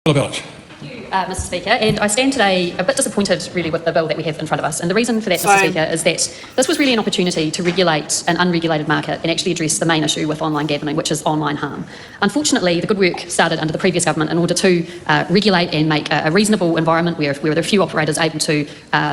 Camilla Belich. Mr. Speaker, and I stand today a bit disappointed really with the bill that we have in front of us, and the reason for that, Mr. Speaker, is that this was really an opportunity to regulate an unregulated market and actually address the main issue with online gambling, which is online harm. Unfortunately, the good work started under the previous government in order to regulate and make a reasonable environment where there are few operators able to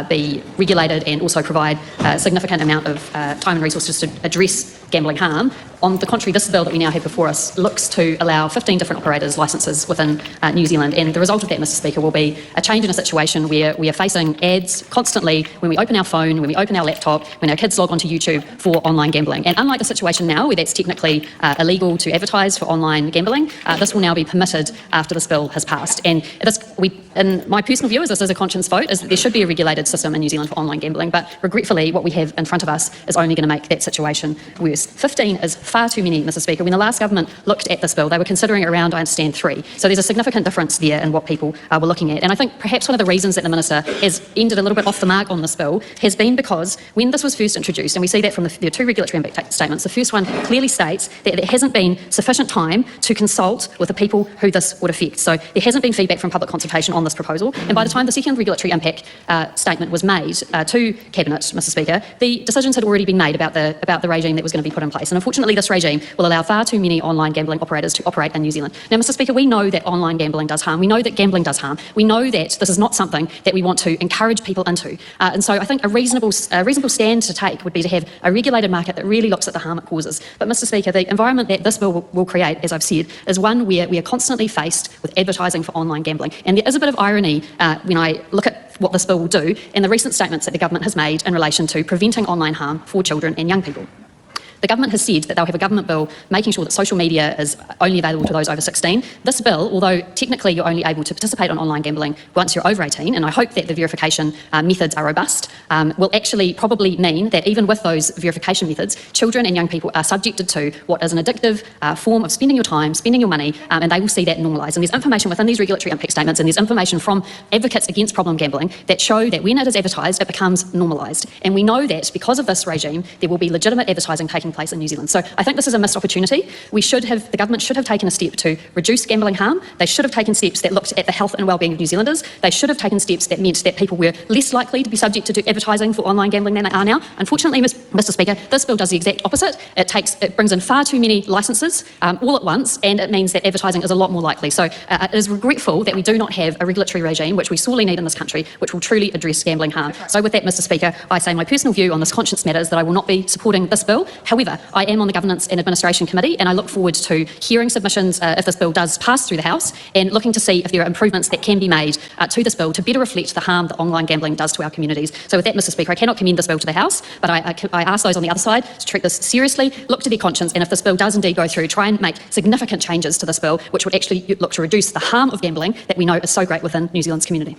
be regulated and also provide a significant amount of time and resources to address gambling harm. On the contrary, this bill that we now have before us looks to allow 15 different operators' licences within New Zealand, and the result of that, Mr. Speaker, will be a change in a situation where we are facing ads constantly when we open our phone, when we open our laptop, when our kids log onto YouTube for online gambling. And unlike the situation now where that's technically illegal to advertise for online gambling, this will now be permitted after this bill has passed. And in my personal view, as this is a conscience vote, is that there should be a regulated system in New Zealand for online gambling, but regretfully what we have in front of us is only going to make that situation worse. 15 is far too many, Mr. Speaker. When the last government looked at this bill, they were considering around, I understand, 3. So there's a significant difference there in what people were looking at. And I think perhaps one of the reasons that the Minister has ended a little bit off the mark on this bill has been because when this was first introduced, and we see that from there are 2 regulatory impact statements, the first one clearly states that there hasn't been sufficient time to consult with the people who this would affect. So there hasn't been feedback from public consultation on this proposal. And by the time the second regulatory impact statement was made to Cabinet, Mr. Speaker, the decisions had already been made about the regime that was going to be put in place. And unfortunately, this regime will allow far too many online gambling operators to operate in New Zealand. Now, Mr. Speaker, we know that online gambling does harm. We know that gambling does harm. We know that this is not something that we want to encourage people into. And so I think a reasonable stand to take would be to have a regulated market that really looks at the harm it causes. But, Mr. Speaker, the environment that this bill will create, as I've said, is one where we are constantly faced with advertising for online gambling. And there is a bit of irony when I look at what this bill will do and the recent statements that the government has made in relation to preventing online harm for children and young people. The government has said that they'll have a government bill making sure that social media is only available to those over 16. This bill, although technically you're only able to participate in online gambling once you're over 18, and I hope that the verification methods are robust, will actually probably mean that even with those verification methods, children and young people are subjected to what is an addictive form of spending your time, spending your money, and they will see that normalised. And there's information within these regulatory impact statements, and there's information from advocates against problem gambling that show that when it is advertised, it becomes normalised. And we know that because of this regime, there will be legitimate advertising taking place in New Zealand. So I think this is a missed opportunity. The government should have taken a step to reduce gambling harm. They should have taken steps that looked at the health and wellbeing of New Zealanders. They should have taken steps that meant that people were less likely to be subject to advertising for online gambling than they are now. Unfortunately, Mr. Speaker, this bill does the exact opposite. It brings in far too many licences all at once, and it means that advertising is a lot more likely. So it is regretful that we do not have a regulatory regime, which we sorely need in this country, which will truly address gambling harm. So with that, Mr. Speaker, I say my personal view on this conscience matter is that I will not be supporting this bill. However, I am on the Governance and Administration Committee, and I look forward to hearing submissions if this bill does pass through the House, and looking to see if there are improvements that can be made to this bill to better reflect the harm that online gambling does to our communities. So with that, Mr. Speaker, I cannot commend this bill to the House, but I ask those on the other side to treat this seriously, look to their conscience, and if this bill does indeed go through, try and make significant changes to this bill, which would actually look to reduce the harm of gambling that we know is so great within New Zealand's community.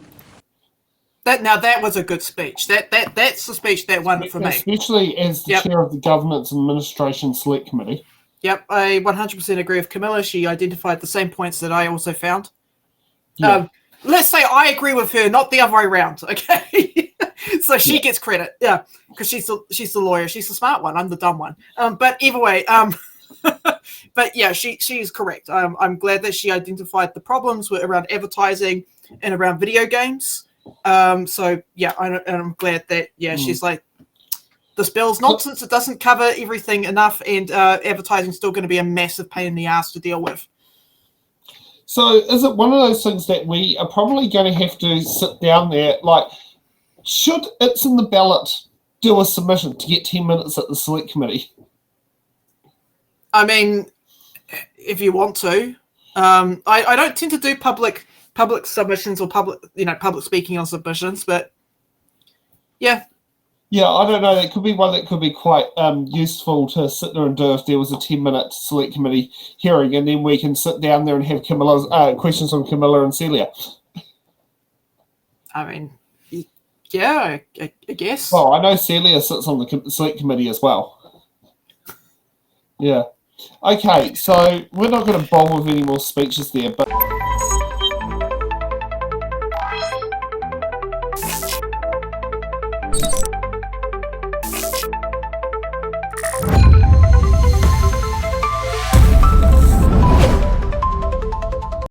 That was a good speech. That's the speech that won for me. Especially as the chair of the Governance and Administration Select Committee. Yep, I 100% agree with Camilla. She identified the same points that I also found. Yeah. Let's say I agree with her, not the other way around, okay? So she gets credit, because she's the lawyer. She's the smart one. I'm the dumb one. But either way, but yeah, she's correct. I'm glad that she identified the problems around advertising and around video games. So yeah, I'm glad that she's like, this bill's nonsense. It doesn't cover everything enough, and advertising's still going to be a massive pain in the ass to deal with. So is it one of those things that we are probably going to have to sit down there, like, should It's in the Ballot do a submission to get 10 minutes at the Select Committee? I mean, if you want to. I don't tend to do public submissions or public speaking on submissions, but yeah. Yeah, I don't know. That could be one that could be quite useful to sit there and do if there was a 10-minute Select Committee hearing, and then we can sit down there and have Camilla's questions on Camilla and Celia. I mean, yeah, I guess. Well, I know Celia sits on the Select Committee as well. Yeah. Okay, so we're not going to bomb with any more speeches there, but...